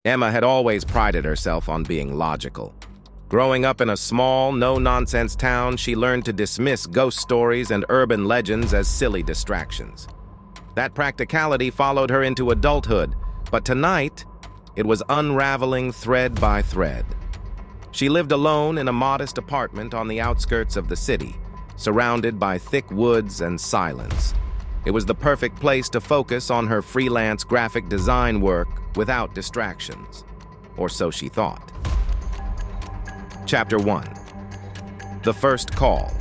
Emma had always prided herself on being logical. Growing up in a small, no-nonsense town, she learned to dismiss ghost stories and urban legends as silly distractions. That practicality followed her into adulthood, but tonight, it was unraveling thread by thread. She lived alone in a modest apartment on the outskirts of the city, surrounded by thick woods and silence. It was the perfect place to focus on her freelance graphic design work without distractions, or so she thought. Chapter 1. The First Call.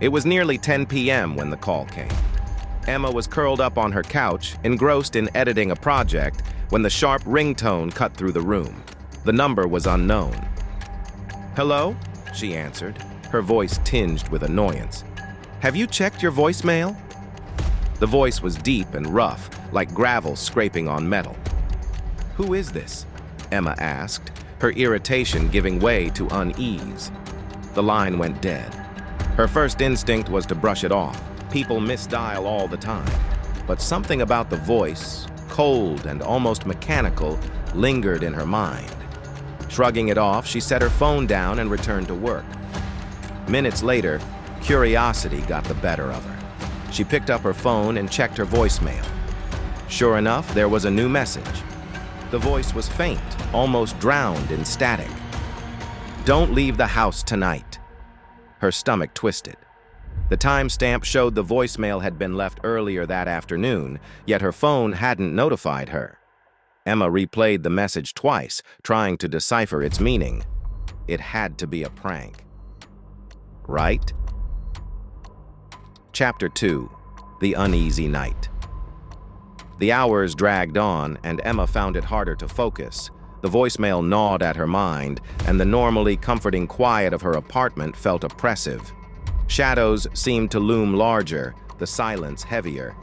It was nearly 10 p.m. when the call came. Emma was curled up on her couch, engrossed in editing a project, when the sharp ringtone cut through the room. The number was unknown. "Hello?" she answered, her voice tinged with annoyance. "Have you checked your voicemail?" The voice was deep and rough, like gravel scraping on metal. "Who is this?" Emma asked, her irritation giving way to unease. The line went dead. Her first instinct was to brush it off. People misdial all the time. But something about the voice, cold and almost mechanical, lingered in her mind. Shrugging it off, she set her phone down and returned to work. Minutes later, curiosity got the better of her. She picked up her phone and checked her voicemail. Sure enough, there was a new message. The voice was faint, almost drowned in static. "Don't leave the house tonight." Her stomach twisted. The timestamp showed the voicemail had been left earlier that afternoon, yet her phone hadn't notified her. Emma replayed the message twice, trying to decipher its meaning. It had to be a prank. Right? Chapter 2. The Uneasy Night. The hours dragged on, and Emma found it harder to focus. The voicemail gnawed at her mind, and the normally comforting quiet of her apartment felt oppressive. Shadows seemed to loom larger, the silence heavier.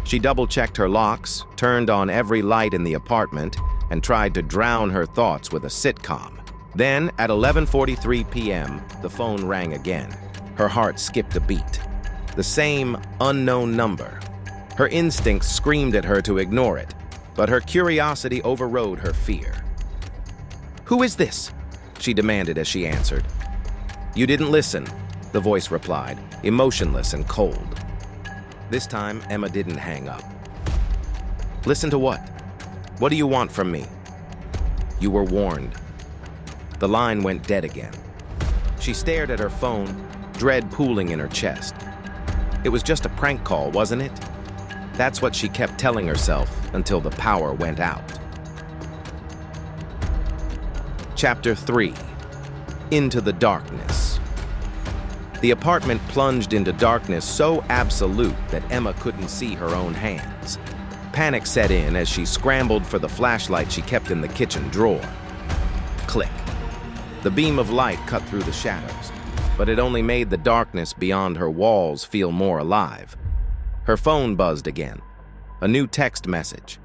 She double-checked her locks, turned on every light in the apartment, and tried to drown her thoughts with a sitcom. Then, at 11:43 p.m., the phone rang again. Her heart skipped a beat. The same unknown number. Her instincts screamed at her to ignore it, but her curiosity overrode her fear. "Who is this?" she demanded as she answered. "You didn't listen," the voice replied, emotionless and cold. This time, Emma didn't hang up. "Listen to what? What do you want from me?" "You were warned." The line went dead again. She stared at her phone, dread pooling in her chest. It was just a prank call, wasn't it? That's what she kept telling herself until the power went out. Chapter 3. Into the Darkness. The apartment plunged into darkness so absolute that Emma couldn't see her own hands. Panic set in as she scrambled for the flashlight she kept in the kitchen drawer. Click. The beam of light cut through the shadows, but it only made the darkness beyond her walls feel more alive. Her phone buzzed again. A new text message.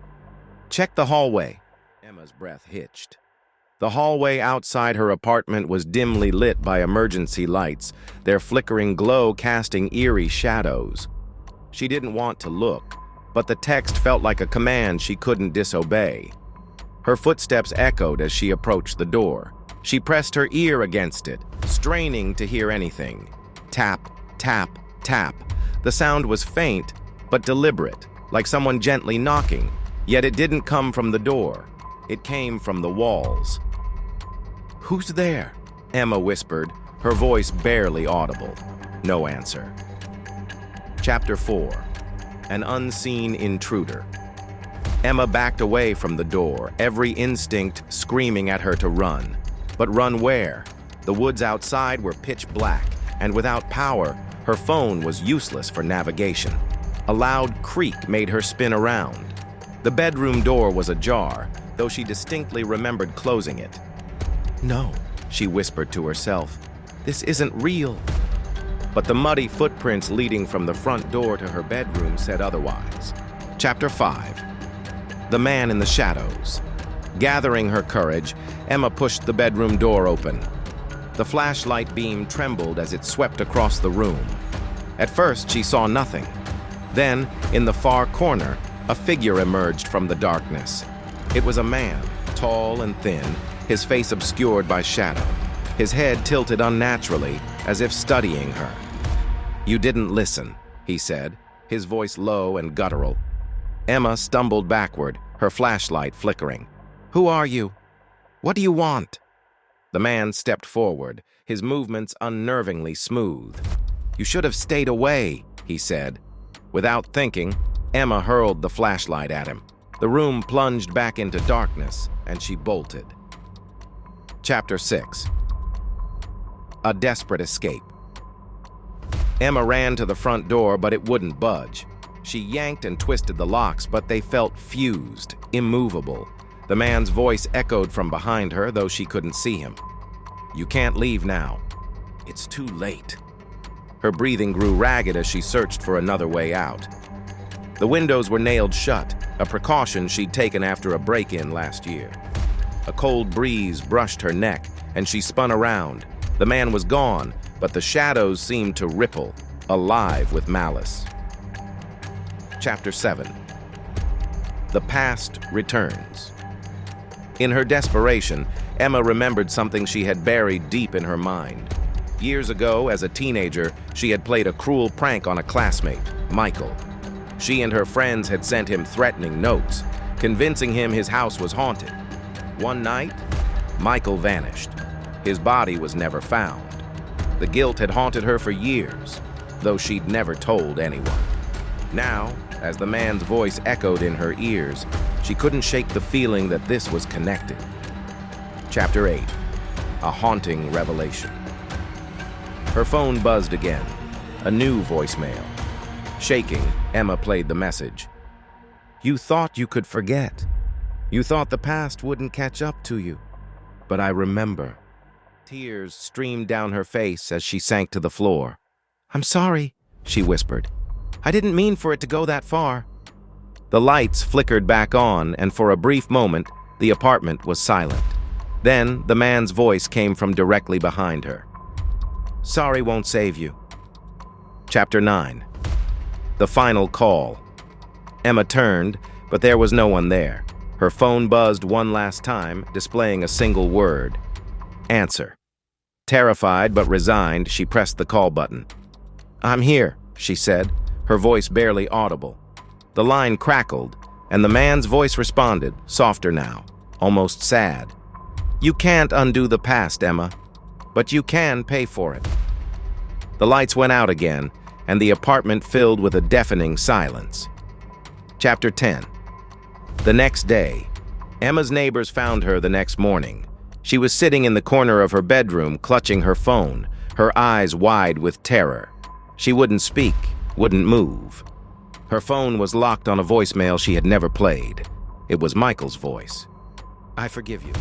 "Check the hallway." Emma's breath hitched. The hallway outside her apartment was dimly lit by emergency lights, their flickering glow casting eerie shadows. She didn't want to look, but the text felt like a command she couldn't disobey. Her footsteps echoed as she approached the door. She pressed her ear against it, straining to hear anything. Tap, tap, tap. The sound was faint, but deliberate, like someone gently knocking, yet it didn't come from the door. It came from the walls. "Who's there?" Emma whispered, her voice barely audible. No answer. Chapter 4. An Unseen Intruder. Emma backed away from the door, every instinct screaming at her to run. But run where? The woods outside were pitch black, and without power, her phone was useless for navigation. A loud creak made her spin around. The bedroom door was ajar, though she distinctly remembered closing it. "No," she whispered to herself, "this isn't real." But the muddy footprints leading from the front door to her bedroom said otherwise. Chapter 5. The Man in the Shadows. Gathering her courage, Emma pushed the bedroom door open. The flashlight beam trembled as it swept across the room. At first, she saw nothing. Then, in the far corner, a figure emerged from the darkness. It was a man, tall and thin, his face obscured by shadow, his head tilted unnaturally, as if studying her. "You didn't listen," he said, his voice low and guttural. Emma stumbled backward, her flashlight flickering. "Who are you? What do you want?" The man stepped forward, his movements unnervingly smooth. "You should have stayed away," he said. Without thinking, Emma hurled the flashlight at him. The room plunged back into darkness, and she bolted. Chapter 6. A desperate escape. Emma ran to the front door, but it wouldn't budge. She yanked and twisted the locks, but they felt fused, immovable. The man's voice echoed from behind her, though she couldn't see him. "You can't leave now. It's too late." Her breathing grew ragged as she searched for another way out. The windows were nailed shut, a precaution she'd taken after a break-in last year. A cold breeze brushed her neck, and she spun around. The man was gone, but the shadows seemed to ripple, alive with malice. Chapter 7. The past returns. In her desperation, Emma remembered something she had buried deep in her mind. Years ago, as a teenager, she had played a cruel prank on a classmate, Michael. She and her friends had sent him threatening notes, convincing him his house was haunted. One night, Michael vanished. His body was never found. The guilt had haunted her for years, though she'd never told anyone. Now, as the man's voice echoed in her ears, she couldn't shake the feeling that this was connected. Chapter 8. A haunting revelation. Her phone buzzed again, a new voicemail. Shaking, Emma played the message. "You thought you could forget. You thought the past wouldn't catch up to you. But I remember." Tears streamed down her face as she sank to the floor. "I'm sorry," she whispered. "I didn't mean for it to go that far." The lights flickered back on, and for a brief moment, the apartment was silent. Then, the man's voice came from directly behind her. "Sorry won't save you." Chapter 9. The final call. Emma turned, but there was no one there. Her phone buzzed one last time, displaying a single word. "Answer." Terrified but resigned, she pressed the call button. "I'm here," she said, her voice barely audible. The line crackled, and the man's voice responded, softer now, almost sad. "You can't undo the past, Emma, but you can pay for it." The lights went out again, and the apartment filled with a deafening silence. Chapter 10. The next day, Emma's neighbors found her the next morning. She was sitting in the corner of her bedroom, clutching her phone, her eyes wide with terror. She wouldn't speak, wouldn't move. Her phone was locked on a voicemail she had never played. It was Michael's voice. "I forgive you.